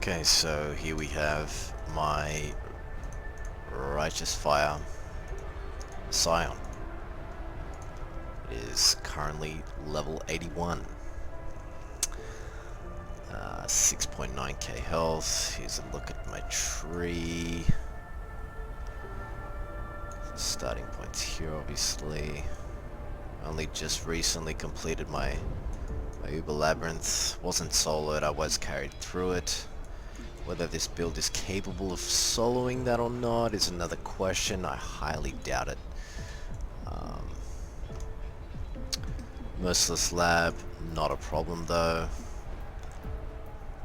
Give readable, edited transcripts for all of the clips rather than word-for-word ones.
Okay, so here we have my Righteous Fire Scion. It is currently level 81. 6.9k health. Here's a look at my tree. Starting points here, obviously. Only just recently completed my Uber Labyrinth. Wasn't soloed, I was carried through it. Whether this build is capable of soloing that or not is another question. I highly doubt it. Merciless Lab, not a problem though.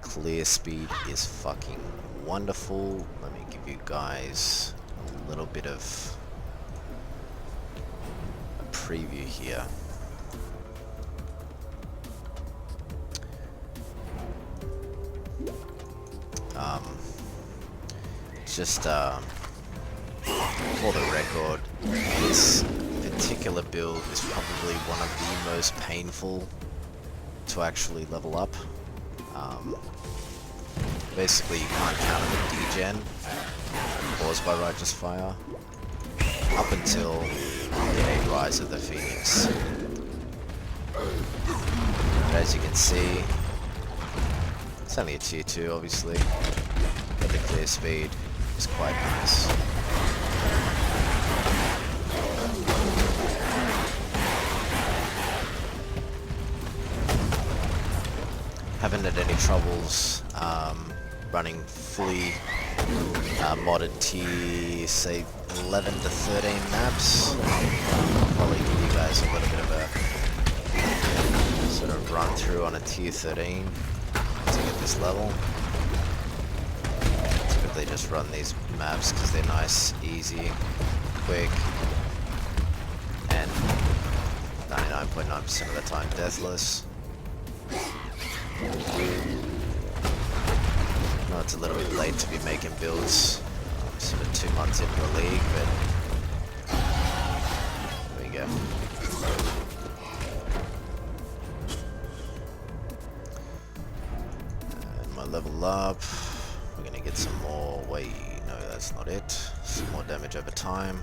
Clear speed is fucking wonderful. Let me give you guys a little bit of a preview here. Just for the record, this particular build is probably one of the most painful to actually level up. Basically, you can't counter the degen caused by Righteous Fire up until you get a Rise of the Phoenix. But as you can see, it's only a tier 2 obviously, but the clear speed is quite nice. Haven't had any troubles running fully modded tier, say 11 to 13 maps. I'll probably give you guys a little bit of a sort of run through on a tier 13 to get this level. Typically just run these maps because they're nice, easy, quick, and 99.9% of the time deathless. I know it's a little bit late to be making builds, sort of 2 months into the league, but there we go. And my level up, we're gonna get some more, wait, no that's not it, some more damage over time.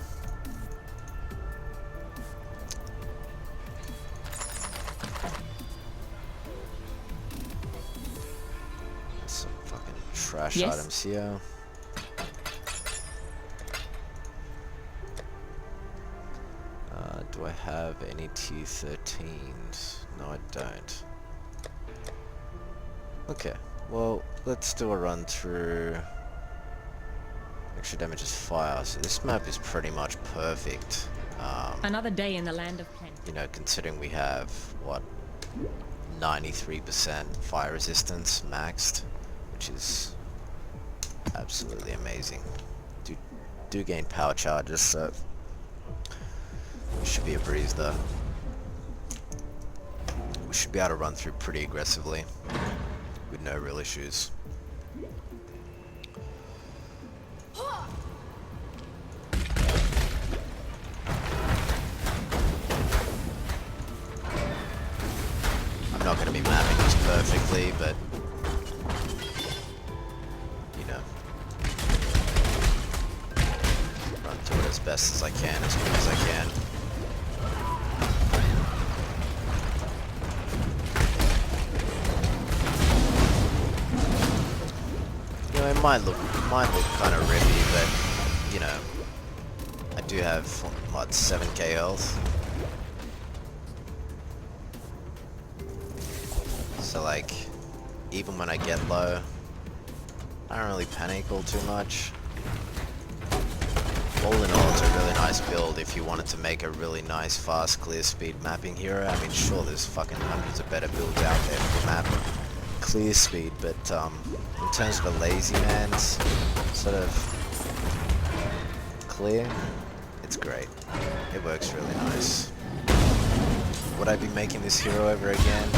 Trash items here. Do I have any T13s? No, I don't. Okay, well, let's do a run through. Extra damage is fire, so this map is pretty much perfect. Another day in the land of plenty. You know, considering we have, what, 93% fire resistance maxed, which is absolutely amazing. Do gain power charges, so it should be a breeze though. We should be able to run through pretty aggressively with no real issues. I'm not going to be mapping this perfectly, but as best as I can, as quick as I can. You know, it might look kind of rippy, but you know, I do have what 7k health, so like even when I get low, I don't really panic all too much. All in all, it's a really nice build if you wanted to make a really nice, fast, clear speed mapping hero. I mean, sure, there's fucking hundreds of better builds out there for map clear speed, but in terms of a lazy man's sort of clear, it's great. It works really nice. Would I be making this hero over again?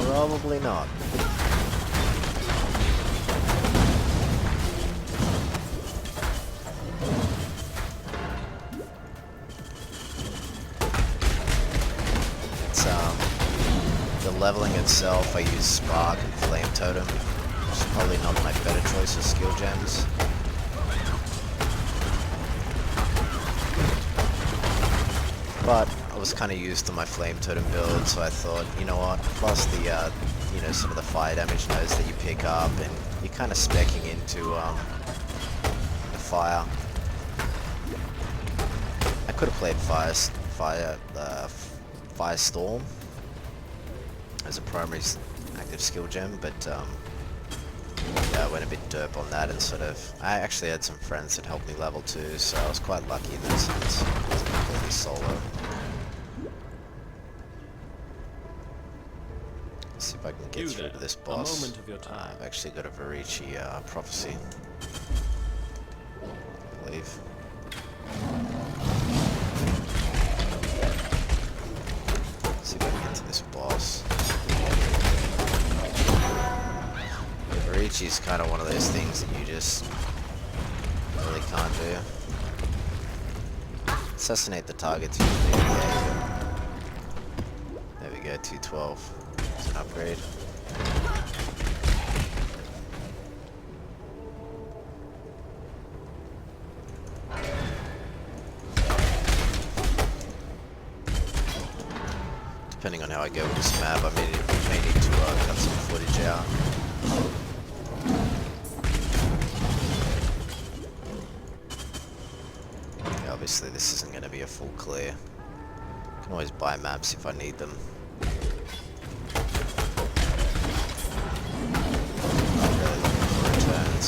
Probably not. The leveling itself, I use Spark and Flame Totem. It's probably not my better choice of skill gems. But I was kind of used to my flame totem build, so I thought, you know what, plus the, you know, some of the fire damage nodes that you pick up, and you're kind of speccing into the fire. I could have played Firestorm as a primary active skill gem, but yeah, I went a bit derp on that and sort of... I actually had some friends that helped me level too, so I was quite lucky in that sense. It wasn't completely solo. Let's see if I can get through to this boss. I've actually got a Varici prophecy, I believe. Let's see if I can get to this boss. Varici's kind of one of those things that you just really can't do. Assassinate the targets usually. There we go, 212. It's an upgrade. Depending on how I go with this map, I may need to cut some footage out. Obviously this isn't going to be a full clear. I can always buy maps if I need them. Not really looking for returns.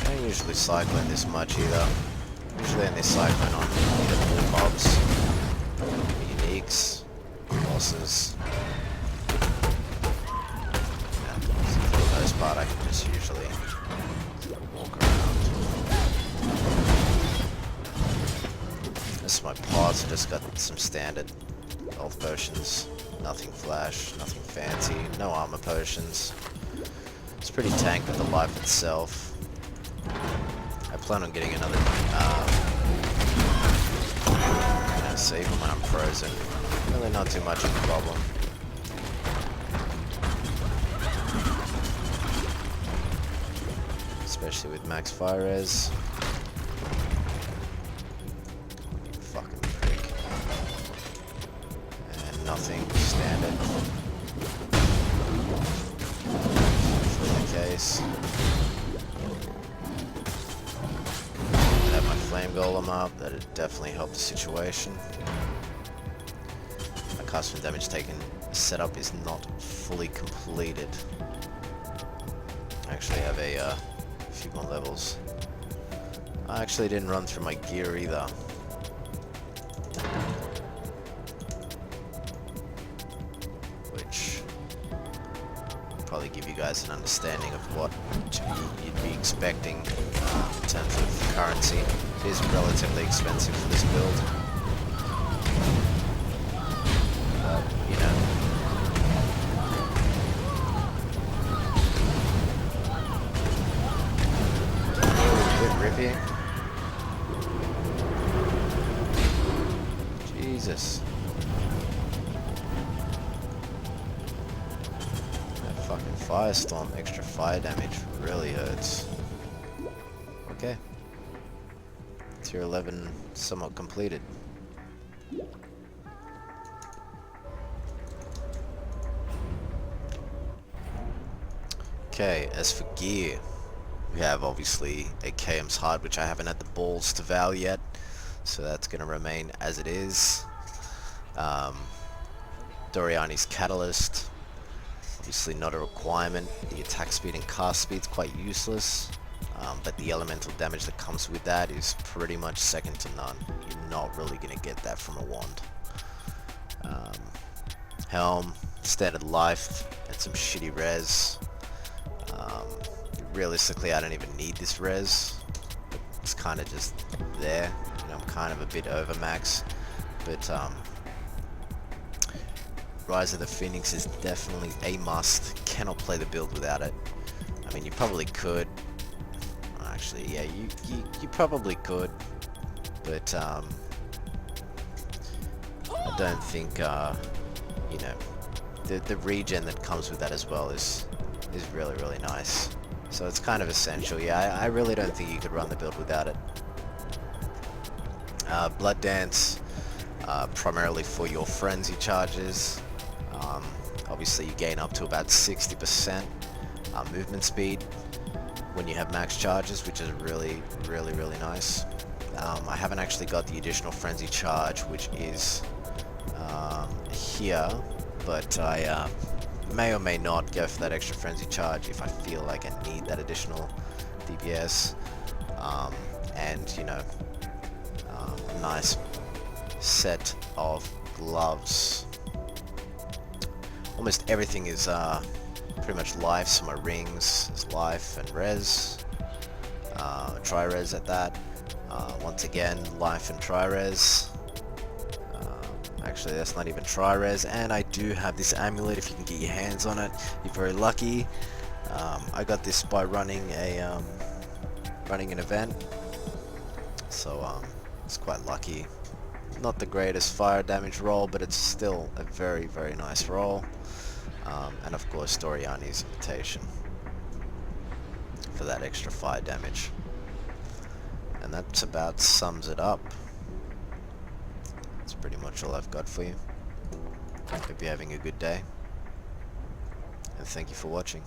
I don't usually cyclone this much either. Usually only cyclone on either bull mobs, uniques, bosses. Yeah, so for the most part I can just usually walk around. This is my pods. I just got some standard health potions. Nothing flash, nothing fancy. No armor potions. It's pretty tank with the life itself. I plan on getting another, so even when I'm frozen, really not too much of a problem. Especially with max fire res. Nothing standard. Usually the case. I have my flame golem up. That'd definitely help the situation. My custom damage taken setup is not fully completed. I actually have a few more levels. I actually didn't run through my gear either. Probably give you guys an understanding of what you'd be expecting in terms of currency. It is relatively expensive for this build, but you know. A bit rippy. Jesus. Fucking firestorm, extra fire damage really hurts. Okay. Tier 11 somewhat completed. Okay, as for gear, we have obviously a KM's Hard, which I haven't had the balls to Val yet, so that's going to remain as it is. Doriani's Catalyst. Obviously not a requirement. The attack speed and cast speed is quite useless, but the elemental damage that comes with that is pretty much second to none. You're not really going to get that from a wand. Helm, standard life, and some shitty res. Realistically, I don't even need this res. It's kind of just there. You know, I'm kind of a bit over max, but Rise of the Phoenix is definitely a must. Cannot play the build without it. I mean, you probably could. Actually, yeah, you probably could, but I don't think you know, the regen that comes with that as well is is really, really nice. So it's kind of essential. Yeah, I really don't think you could run the build without it. Blood Dance, primarily for your frenzy charges. Obviously you gain up to about 60% movement speed when you have max charges, which is really, really, really nice. I haven't actually got the additional frenzy charge, which is here, but I may or may not go for that extra frenzy charge if I feel like I need that additional DPS. And you know, a nice set of gloves. Almost everything is pretty much life, so my rings is life and res, tri-res at that. Once again, life and tri-res. Actually, that's not even tri-res, and I do have this amulet. If you can get your hands on it, you're very lucky. I got this by running an event, so it's quite lucky. Not the greatest fire damage roll, but it's still a very, very nice roll. And of course, Doriani's invitation for that extra fire damage. And that's about sums it up. That's pretty much all I've got for you. Hope you're having a good day, and thank you for watching.